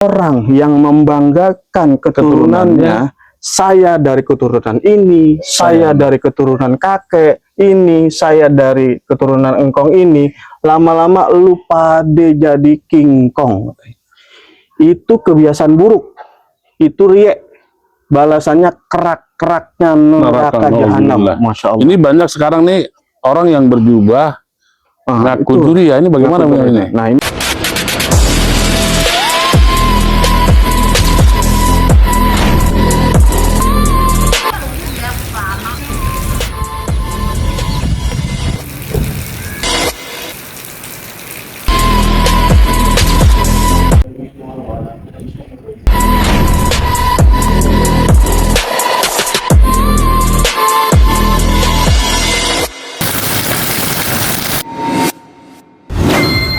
orang yang membanggakan keturunannya, saya dari keturunan ini, saya dari keturunan kakek ini, saya dari keturunan engkong ini, lama-lama lu pade jadi King Kong. Itu kebiasaan buruk, itu riek, balasannya kerak-keraknya neraka jahanam. Masya Allah. Ini banyak sekarang nih orang yang berjubah ngaku juri ya, ini bagaimana ini? Nah ini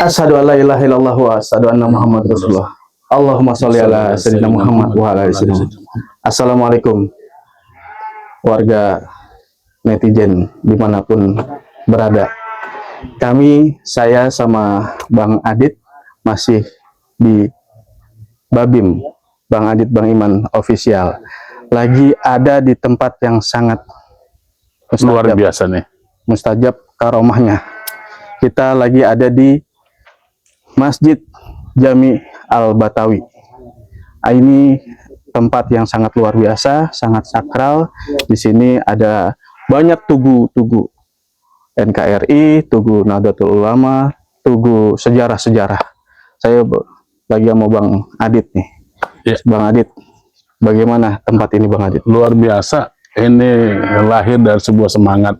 asyhadu an la ilaha illallah wa asyhadu anna Muhammad Rasulullah. Allahumma sholli ala sayyidina Muhammad wa ala ali sayyidina. Assalamualaikum warga netizen dimanapun berada. Saya sama Bang Adit masih di Babim, Bang Adit Bang Iman Official. Lagi ada di tempat yang sangat luar biasa nih, mustajab karomahnya. Kita lagi ada di Masjid Jami Al-Batawi. Ini tempat yang sangat luar biasa, sangat sakral. Di sini ada banyak tugu-tugu NKRI, tugu Nahdlatul Ulama, tugu sejarah-sejarah. Saya lagi sama Bang Adit nih. Ya. Bang Adit, bagaimana tempat ini Bang Adit? Luar biasa. Ini lahir dari sebuah semangat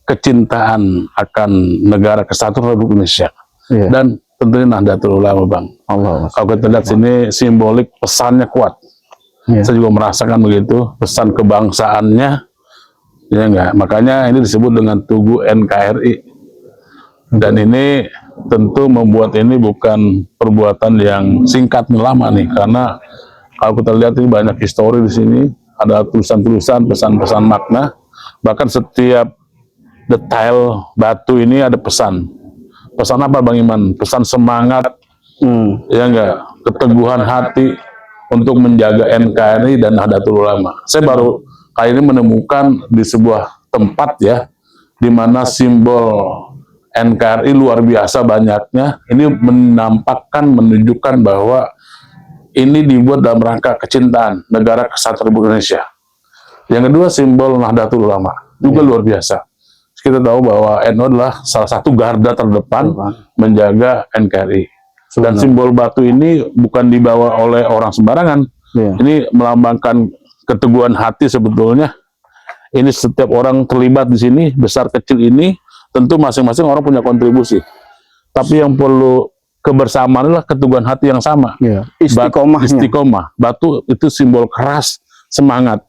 kecintaan akan negara kesatuan Republik Indonesia. Ya. Dan tentunya Nahdlatul Ulama, Bang. Allah. Kalau kita lihat sini simbolik pesannya kuat. Ya. Saya juga merasakan begitu, pesan kebangsaannya, ya enggak. Makanya ini disebut dengan Tugu NKRI. Dan ini tentu membuat ini bukan perbuatan yang singkat lama nih, karena kalau kita lihat ini banyak histori di sini, ada tulisan-tulisan, pesan-pesan makna, bahkan setiap detail batu ini ada pesan. Pesan apa Bang Iman? Pesan semangat, ya enggak, keteguhan hati untuk menjaga NKRI dan Nahdlatul Ulama. Saya baru kali ini menemukan di sebuah tempat ya, di mana simbol NKRI luar biasa banyaknya. Ini menampakkan, menunjukkan bahwa ini dibuat dalam rangka kecintaan negara kesatuan Republik Indonesia. Yang kedua, simbol Nahdlatul Ulama juga luar biasa. Kita tahu bahwa NU adalah salah satu garda terdepan menjaga NKRI. Dan simbol batu ini bukan dibawa oleh orang sembarangan. Ini melambangkan keteguhan hati sebetulnya. Ini setiap orang terlibat di sini, besar kecil ini, tentu masing-masing orang punya kontribusi. Tapi yang perlu kebersamaan adalah keteguhan hati yang sama. Istiqomah. Batu itu simbol keras, semangat.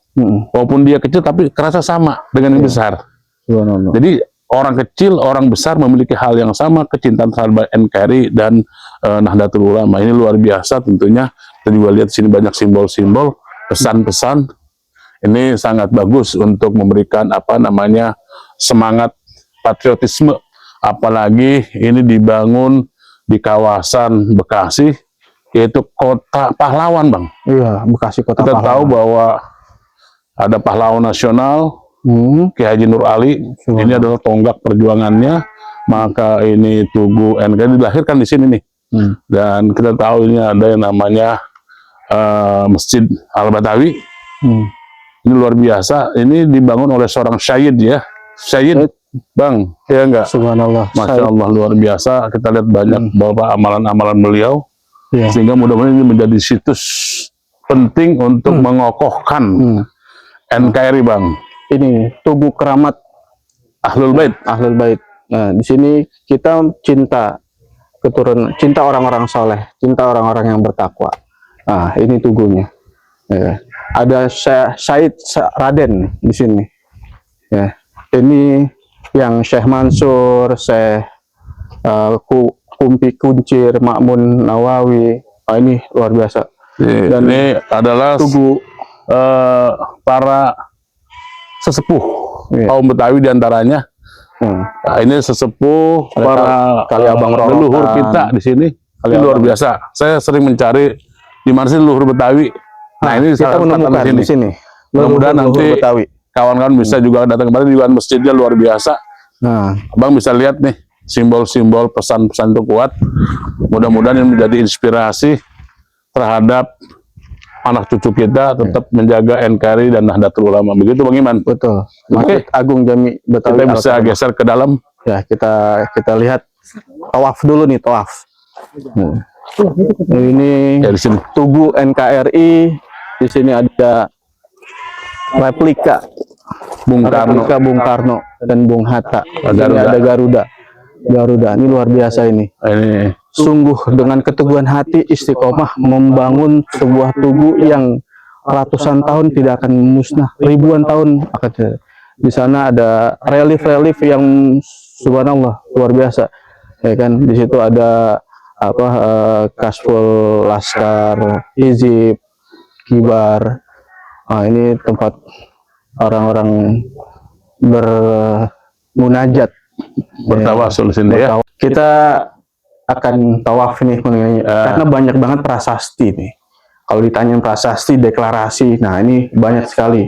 Walaupun dia kecil, tapi kerasa sama dengan yang besar. Jadi orang kecil, orang besar memiliki hal yang sama, kecintaan terhadap NKRI dan Nahdlatul Ulama. Ini luar biasa tentunya. Kita juga lihat sini banyak simbol-simbol, pesan-pesan. Ini sangat bagus untuk memberikan apa namanya semangat patriotisme. Apalagi ini dibangun di kawasan Bekasi, yaitu kota pahlawan, Bang. Iya, Bekasi kota Kita pahlawan. tahu bahwa ada pahlawan nasional, Ki Haji Nur Ali. Ini adalah tonggak perjuangannya. Maka ini Tugu NKRI dilahirkan di sini nih. Dan kita tahu ini ada yang namanya Masjid Al-Batawi. Ini luar biasa. Ini dibangun oleh seorang syahid ya. Syahid, Bang. Ya enggak? Subhanallah. Masya Allah, luar biasa. Kita lihat banyak bahwa amalan-amalan beliau. Sehingga mudah-mudahan ini menjadi situs penting untuk mengokohkan NKRI, Bang. Ini Tugu Keramat Ahlul Bait. Ahlul Bait. Nah, di sini kita cinta keturunan, cinta orang-orang soleh, cinta orang-orang yang bertakwa. Nah, ini tugunya. Ya. Ada Syed Raden di sini. Ya. Ini yang Syekh Mansur, Syekh Kumpi Kuncir, Ma'mun Nawawi. Oh, ini luar biasa. Dan ini adalah tugu para sesepuh kaum Betawi diantaranya. Nah, ini sesepuh para Kali Abang leluhur kita di sini. Ini luar biasa. Saya sering mencari di mana sih leluhur Betawi. Nah, ini kita menemukan di sini. Mudah-mudahan Leluhur nanti Betawi. kawan-kawan bisa juga datang kemarin juga masjidnya luar biasa. Nah, Abang bisa lihat nih simbol-simbol pesan-pesan itu kuat. Mudah-mudahan ini menjadi inspirasi terhadap anak cucu kita tetap menjaga NKRI dan Nahdlatul Ulama. Begitu Bang Iman. betul. Oke. Masjid Agung Jami Betawi. Kita bisa geser ke dalam. Ya, kita lihat tawaf dulu nih, tawaf. Nah, ini Ya, di sini. Tugu NKRI. Di sini ada replika Bung Karno. replika Bung Karno dan Bung Hatta. Di sini Garuda. ada Garuda. Ini luar biasa ini. Ini Sungguh dengan keteguhan hati istiqomah membangun sebuah tugu yang ratusan tahun tidak akan musnah, ribuan tahun akan. Di sana ada relief-relief yang subhanallah luar biasa, ya kan. Di situ ada apa, Kasful Laskar Hizib Kibar. Nah, ini tempat orang-orang bermunajat, bertawasul sini ya. kita akan tawaf nih karena banyak banget prasasti nih. Kalau ditanyain prasasti, deklarasi, nah ini banyak sekali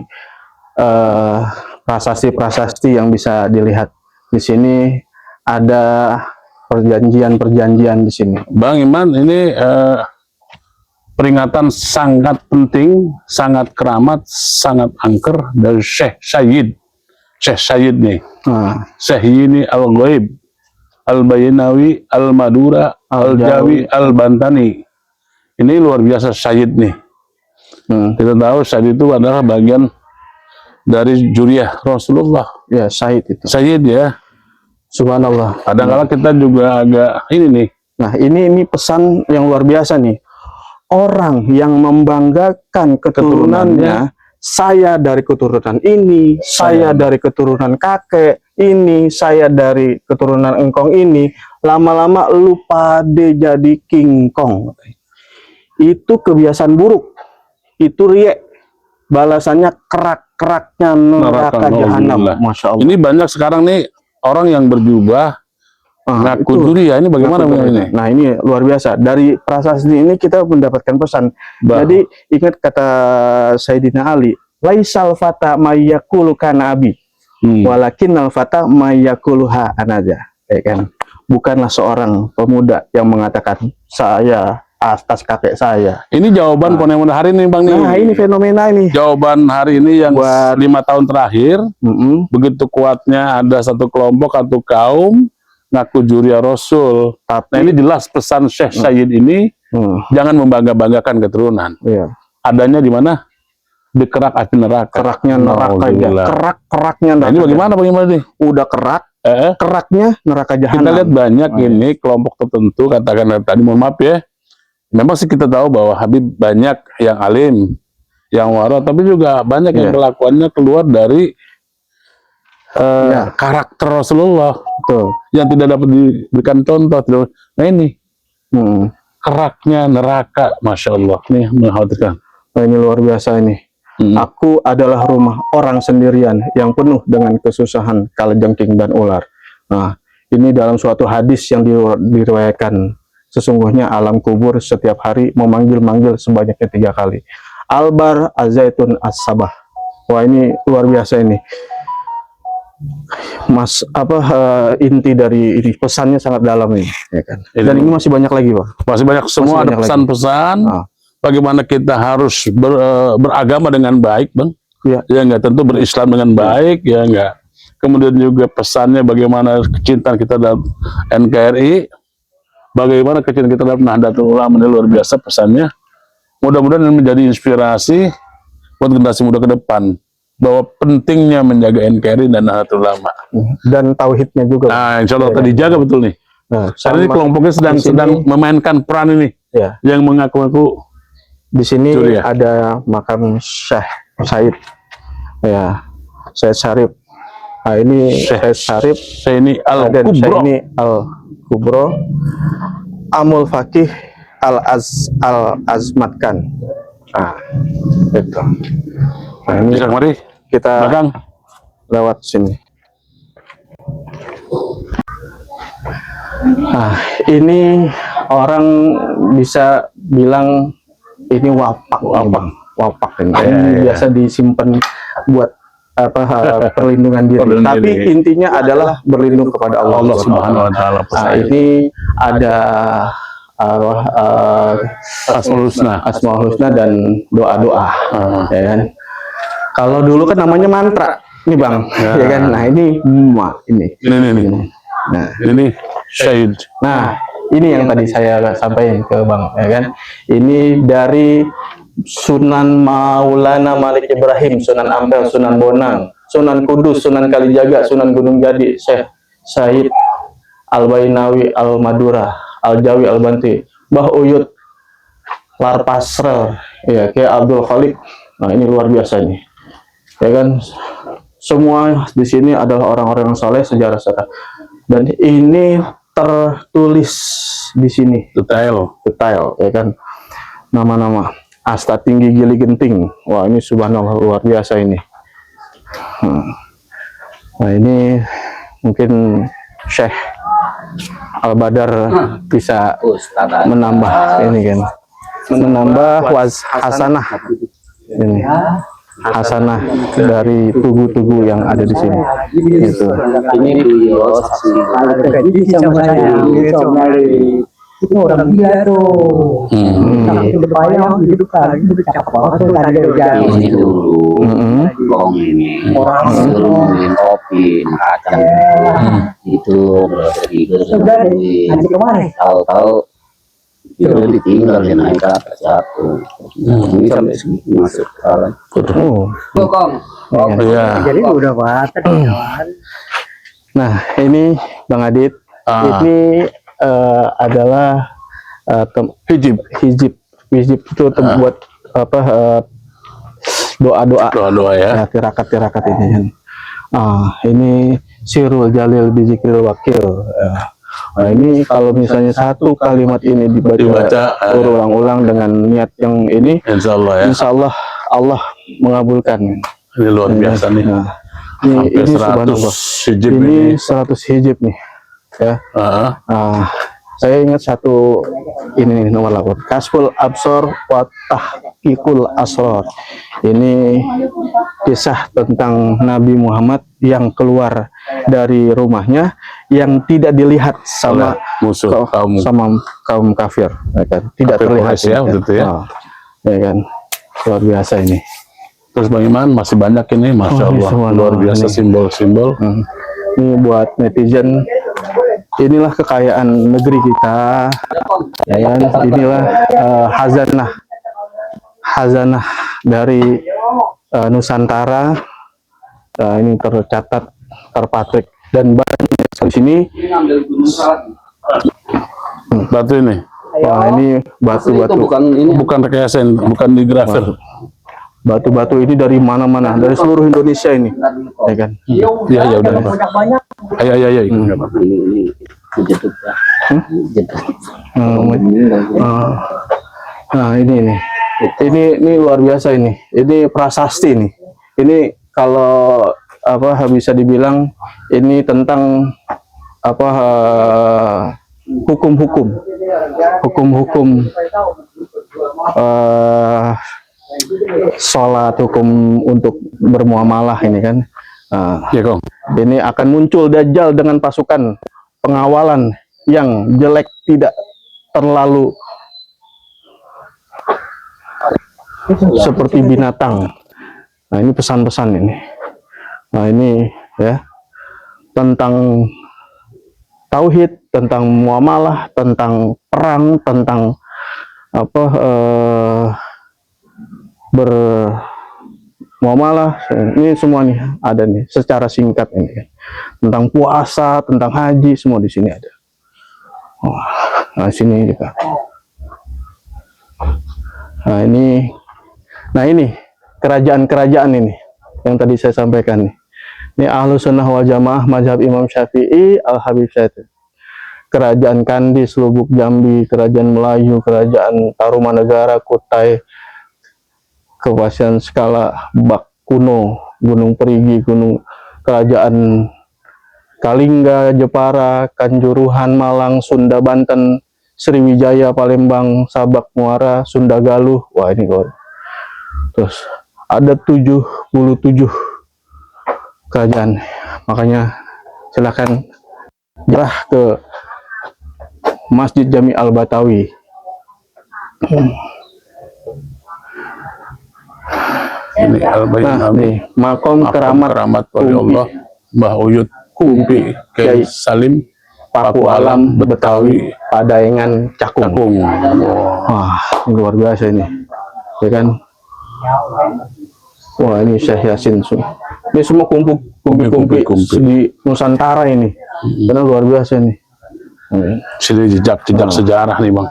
prasasti-prasasti yang bisa dilihat di sini. Ada perjanjian-perjanjian di sini. Bang Iman, ini peringatan sangat penting, sangat keramat, sangat angker dari Syekh Sayyid nih. Nah, Syekh ini Al-Ghaib, Al-Baynawi, Al-Madura, Al-Jawi, Al-Bantani. Ini luar biasa Sayyid nih. Kita tahu Sayyid itu adalah bagian dari juriyah Rasulullah. ya Said itu. Sayyid ya. Subhanallah. Kadang-kadang kita juga agak ini nih. Nah, ini pesan yang luar biasa nih. Orang yang membanggakan keturunannya, saya dari keturunan ini, saya dari keturunan kakek ini, saya dari keturunan engkong ini, lama-lama lupa deh jadi King Kong. Itu kebiasaan buruk, itu riek, balasannya kerak-keraknya neraka jahanam. Masya Allah. Ini banyak sekarang nih orang yang berjubah ngaku juri ya, ini bagaimana ini? Nah, ini luar biasa. Dari prasasti ini kita mendapatkan pesan. Jadi ingat kata Sayyidina Ali, laisal fata mayyakulu kana abi, walakinnal fata mayyakuluha anaja. Ya kan? Bukanlah seorang pemuda yang mengatakan saya atas kakek saya. Ini jawaban fenomena hari ini Bang nih. Nah, ini fenomena ini. Jawaban hari ini yang buat 5 tahun terakhir, begitu kuatnya ada satu kelompok atau kaum ngaku juriya Rasul. Nah, ini jelas pesan Syekh Sayyid ini, jangan membangga-banggakan keturunan. Iya. Adanya di mana? Di kerak api neraka. Keraknya neraka aja. Kerak-keraknya neraka. Nah, ini bagaimana nih? Udah kerak, keraknya neraka jahanam. Kita lihat banyak ini kelompok tertentu, katakan tadi, mohon maaf ya. Memang sih kita tahu bahwa Habib banyak yang alim, yang wara, tapi juga banyak yang kelakuannya keluar dari karakter Rasulullah. Betul. Yang tidak dapat diberikan contoh. Nah ini keraknya neraka, Masya Allah. Ini mengkhawatirkan. Nah, ini luar biasa ini. Aku adalah rumah orang sendirian yang penuh dengan kesusahan, kalajengking dan ular. Nah, ini dalam suatu hadis yang diriwayatkan. Sesungguhnya alam kubur setiap hari memanggil-manggil sebanyaknya 3 kali. Albar Azaitun As-Sabah. Wah, ini luar biasa ini. Mas, inti dari ini pesannya sangat dalam ini, ya kan? Dan ini masih banyak lagi, Pak. Masih banyak, semua ada pesan-pesan. Bagaimana kita harus beragama dengan baik, Bang. Ya enggak, tentu berislam dengan baik, ya enggak. Kemudian juga pesannya bagaimana kecintaan kita dalam NKRI. Bagaimana kecintaan kita dalam Nahdlatul Ulama, ini luar biasa pesannya. Mudah-mudahan ini menjadi inspirasi buat generasi muda ke depan bahwa pentingnya menjaga NKRI dan Nahdlatul Ulama dan tauhidnya juga. Nah, insya Allah tadi dijaga betul nih. Nah, karena ini kelompoknya sedang memainkan peran ini, yang mengaku-ngaku. Di sini ada makam Syekh Said, ya, Syekh Syarif. Nah, ini Syekh Syarif, ini Al-Kubro. Ini Al-Kubro, Amul Fakih Al-Azmatkan. Nah, itu. Nah, ini mari kita lewat sini. Nah, ini orang bisa bilang ini wapak, wapak ini. Ya, Ini ya. biasa disimpan buat apa perlindungan diri. Perlindungan Tapi diri. intinya adalah berlindung kepada Allah, Allah Subhanahu wa taala. Nah, ini ada Asmaul Husna. Asmaul Husna dan doa-doa, ya kan. Kalau dulu kan namanya mantra, nih Bang, ya kan. Nah ini Ini. Nah, Ini syahid. nah ini yang tadi saya sampaikan ke Bang, ya kan. Ini dari Sunan Maulana Malik Ibrahim, Sunan Ampel, Sunan Bonang, Sunan Kudus, Sunan Kalijaga, Sunan Gunung Jati, Syekh Said Al-Bainawi Al-Madura, Al-Jawi Al-Banti, Mbah Uyut Larpasrel, ya, kayak Abdul Khalik. Nah ini luar biasa nih, ya kan. Semua di sini adalah orang-orang yang saleh, sejarah-sejarah, dan ini tertulis di sini Detail. ya kan, nama-nama Asta Tinggi Gili Genting. Wah ini subhanallah luar biasa ini. Nah ini mungkin Syekh Al-Badar bisa menambah ini kan, menambah hasanah ini, hasanah dari tugu-tugu yang ada di sini gitu. Ini beliau saksi sama saya itu orang gila tuh. Itu depannya hidupkan itu cakep banget tuh tadi udah ini dulu gong ini orang ngomongin kopi kacang itu berpikir sudah deh anjir kemarin tahu-tahu itu ditinggal di naik ke atas satu ini sampai segitu masuk kalian kong Iya. jadi udah banget kawan. Nah ini Bang Adit, ini adalah hijib itu buat apa doa-doa Ya. tirakat ini kan. Ini Sirul Jalil Bizikril Wakil. Nah ini kalau misalnya satu kalimat ini dibaca berulang-ulang dengan niat yang ini, Insya Allah ya. insya Allah Allah mengabulkan. Ini luar biasa nih. Nah, Sampai ini 100 subhanallah. hijib Ini ini. 100 hijib nih, ya. Ah, Saya ingat satu ini nomor 8, Kasful Absor wa Tahqiqul Asror. Ini kisah tentang Nabi Muhammad yang keluar dari rumahnya yang tidak dilihat sama musuh kaum kafir, ya kan? Tidak Kafir terlihat Quraisy ya, waktu itu ya. ya kan. Luar biasa ini. Terus bagaimana? Masih banyak ini, masya ini Allah. semua Luar biasa ini. simbol-simbol. Ini buat netizen, inilah kekayaan negeri kita, ya kan? Inilah hazanah dari Nusantara. Ini tercatat, terpatrik, dan banyak di sini. Batu ini. Wah ini batu-batu, Bukan rekayasa, bukan digrafir. batu-batu ini dari mana-mana, dari seluruh Indonesia ini, ya kan? Ya udah. banyak Ayo. Nggak apa-apa. ini jeduk ya jeduk Nah ini luar biasa ini prasasti nih. Ini kalau apa bisa dibilang ini tentang apa hukum-hukum sholat, hukum untuk bermuamalah ini kan. Ya Kong. Ini akan muncul Dajjal dengan pasukan pengawalan yang jelek, tidak terlalu seperti binatang. Nah ini pesan-pesan ini. Nah ini ya tentang tauhid, tentang muamalah, tentang perang, tentang apa bermuamalah. Ini semua nih ada nih secara singkat ini. Tentang puasa, tentang haji, semua di sini ada. Nah sini juga. Nah ini kerajaan-kerajaan ini yang tadi saya sampaikan nih. Ini Ahlus Sunnah wal Jamaah mazhab Imam Syafi'i Al-Habib Syaitan. Kerajaan Kandis, Lubuk Jambi, Kerajaan Melayu, Kerajaan Tarumanegara, Kutai, Kabupaten Skala, Bak Kuno, Gunung Perigi, Kerajaan Kalingga, Jepara, Kanjuruhan, Malang, Sunda, Banten, Sriwijaya, Palembang, Sabak, Muara, Sunda Galuh. Wah ini kawan. Terus ada 77 kerajaan. Makanya silakan jarah ke Masjid Jami Al-Batawi. Ini Nah, nih makom keramat wali Allah Mbah Uyut Kumpi Kiai Salim Paku Alam Betawi Padaengan Cakung. Cakung. Wah, ini luar biasa ini, ya kan? Wah, ini Syekh Yasin. Ini semua kumpi-kumpi di Nusantara ini. Karena luar biasa ini. Sini jejak sejarah nih Bang.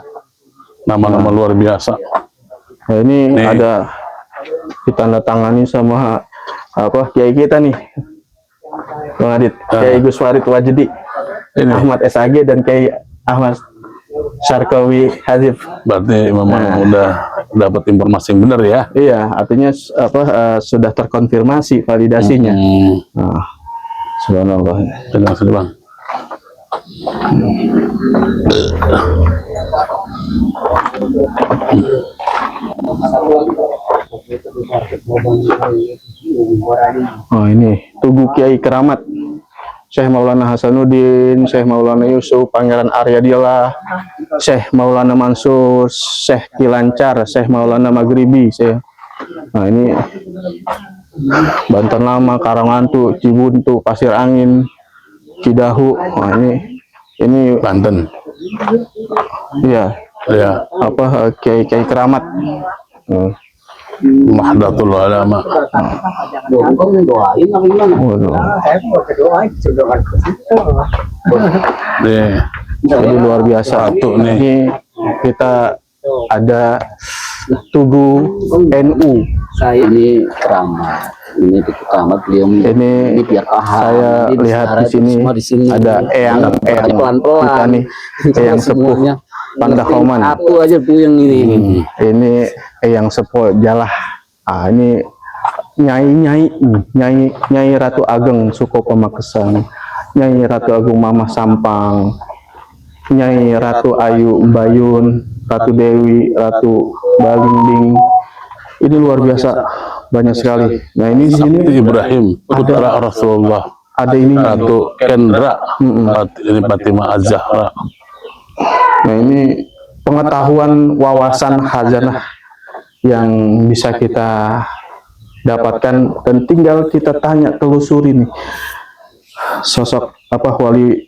Nama-nama luar biasa. Nah, ini ada ditandatangani sama apa kiai kita nih, Bang Adit, Kiai Gus Farid Wajdi, Ahmad SAG dan Kiai Ahmad Syarkawi Hazif. Berarti memang udah dapat informasi yang benar ya? Iya, artinya apa sudah terkonfirmasi validasinya. Nah, subhanallah. Tenang saja Bang. Oh ini Tugu Kiai Keramat, Syekh Maulana Hasanuddin, Syekh Maulana Yusuf, Pangeran Aryadillah, Syekh Maulana Mansur, Syekh Kilancar, Syekh Maulana Maghribi. Nah ini Banten Lama, Karangantu, Cibuntu, Pasir Angin, Cidahu. Nah ini Banten. Iya. Ya. Apa Kiai Keramat. Mahdatul Ulama. Doain apa gimana? Saya mau berdoa ke situ. Jadi luar biasa. Satu nih. Ini kita ada Tugu NU. Saya ini keramat. Ini keramat beliau. Ini biar paham. saya Ini lihat bicara di sini ada eyang pelan-pelan. kita nih, eyang sepuh Pandakoman. Satu aja tuh yang ini. Ini eyang sepuh Jalah. Ah ini Nyai Ratu Ageng Suko Pamekasan, Nyai Ratu Agung Mamah Sampang, Nyai Ratu Ayu Bayun, Ratu Dewi, Ratu Balingding. Ini luar biasa, banyak sekali. Nah ini di sini Ibrahim putra Rasulullah. Ada ini Ratu Kendra. Ini Fatimah Az-Zahra. Nah ini pengetahuan, wawasan, khazanah yang bisa kita dapatkan dan tinggal kita tanya, telusuri nih sosok apa wali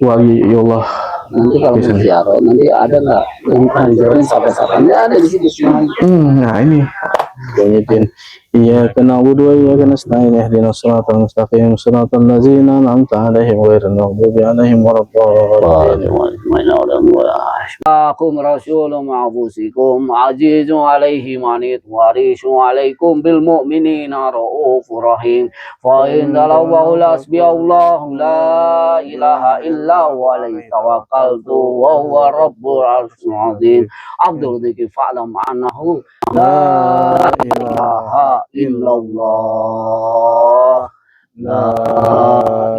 Allah. Nanti kalau mau ziarah, nanti ada nggak yang pelajaran sampai ada di situ semua. Nah ini Banyidin, iya kena wudhu, iya kena stain, ihdinas siratal mustaqim, siratal ladzina an'amta 'alaihim ghairil maghdubi 'alaihim waladdallin. Akum rasulun ma'busikum azizun alaihi manit warisun alaikum bil mu'minina ra'ufur rahim fa in dalallahu hasbiyallahu la ilaha illa huwa alayhi tawakkaltu wa huwa rabbul arsyil azim. Abdul dzikri fa'lam annahu la ilaha illallah, la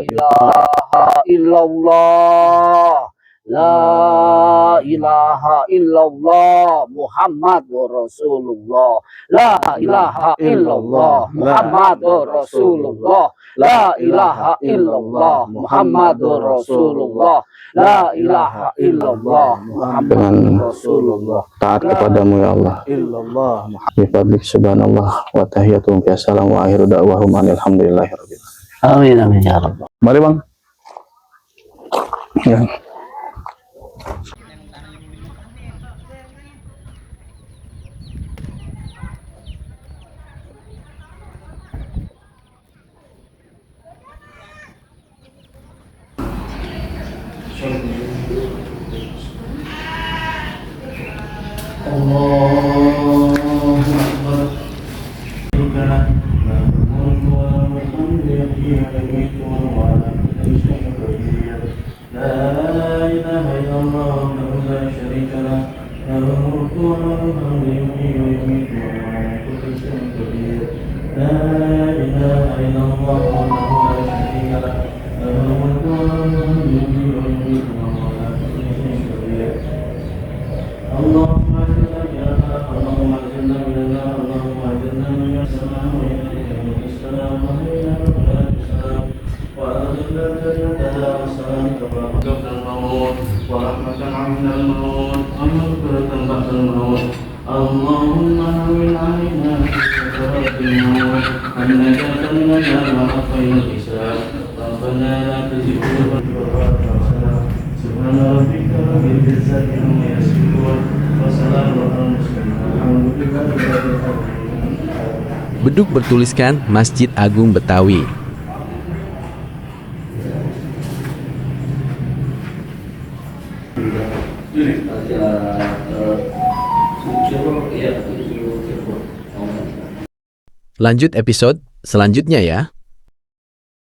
ilaha illallah, la ilaha illallah Muhammadur Rasulullah, la ilaha illallah Muhammadur Rasulullah, la ilaha illallah Muhammadur Rasulullah, la ilaha illallah Muhammadur Rasulullah. Taat kepadamu ya Allah. Illallah. Bifadlik subhanallah wa tahiyatum fi salam wa akhiru da'wahum alhamdulillahirabbil Amin amin ya rabbal. Mari Bang. Ya. لا Beduk bertuliskan Masjid Agung Betawi. Lanjut episode selanjutnya ya.